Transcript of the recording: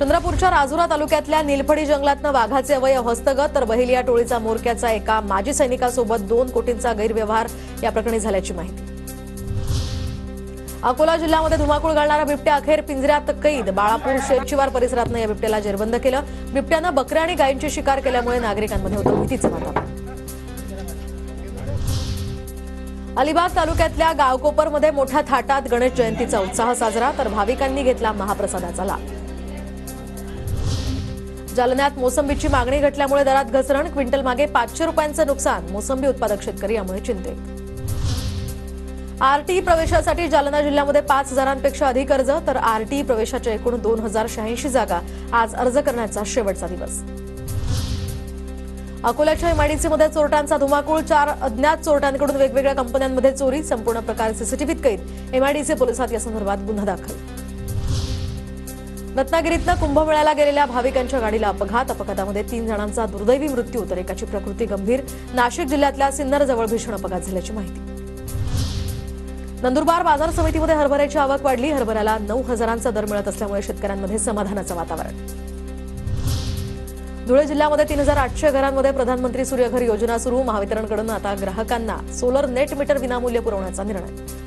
चंद्रपूरच्या राजुरा तालुक्यातल्या निलफडी जंगलातनं वाघाचे अवयव हस्तगत तर बहिलिया टोळीचा मोरक्याचा एका माजी सैनिकासोबत 2 कोटींचा गैरव्यवहार या प्रकरणी झाल्याची माहिती। अकोला जिल्ह्यामध्ये धुमाकूळ घालणारा बिबट्या अखेर पिंजऱ्यात कैद। बाळापूर शेतशिवार परिसरातनं या बिबट्याला जेरबंद केलं। बिबट्यानं बकऱ्या आणि गायींची शिकार केल्यामुळे नागरिकांमध्ये होतं भीतीचं वातावरण। अलिबाग तालुक्यातल्या गावकोपरमध्ये मोठ्या थाटात गणेश जयंतीचा उत्साह साजरा तर भाविकांनी घेतला महाप्रसादाचा लाभ। जालन्यात मोसंबीची मागणी घटल्यामुळे दरात घसरण। क्विंटल मागे 500 रुपयांचं नुकसान। मोसंबी उत्पादक शेतकरी यामुळे चिंतेत। आरटीई प्रवेशासाठी जालना जिल्ह्यामध्ये 5000पेक्षा अधिक अर्ज तर आरटीई प्रवेशाच्या एकूण 2086 जागा। आज अर्ज करण्याचा शेवटचा दिवस। अकोल्याच्या एमआयडीसीमध्ये चोरट्यांचा धुमाकूळ। 4 अज्ञात चोरट्यांकडून वेगवेगळ्या कंपन्यांमध्ये चोरी। संपूर्ण प्रकार सीसीटीव्हीत कैद। एमआयडीसी पोलिसात या संदर्भात गुन्हा दाखल। रत्नागिरीतनं कुंभमेळ्याला गेलेल्या भाविकांच्या गाडीला अपघात। अपघातामध्ये 3 जणांचा दुर्दैवी मृत्यू तर एकाची प्रकृती गंभीर। नाशिक जिल्ह्यातल्या सिन्नरजवळ भीषण अपघात झाल्याची माहिती। नंदुरबार बाजार समितीमध्ये हरभऱ्याची आवक वाढली। हरभऱ्याला 9000चा दर मिळत असल्यामुळे शेतकऱ्यांमध्ये समाधानाचं वातावरण। धुळे जिल्ह्यामध्ये 3800 घरांमध्ये प्रधानमंत्री सूर्यघर योजना सुरू। महावितरणकडून आता ग्राहकांना सोलर नेट मीटर विनामूल्य पुरवण्याचा निर्णय।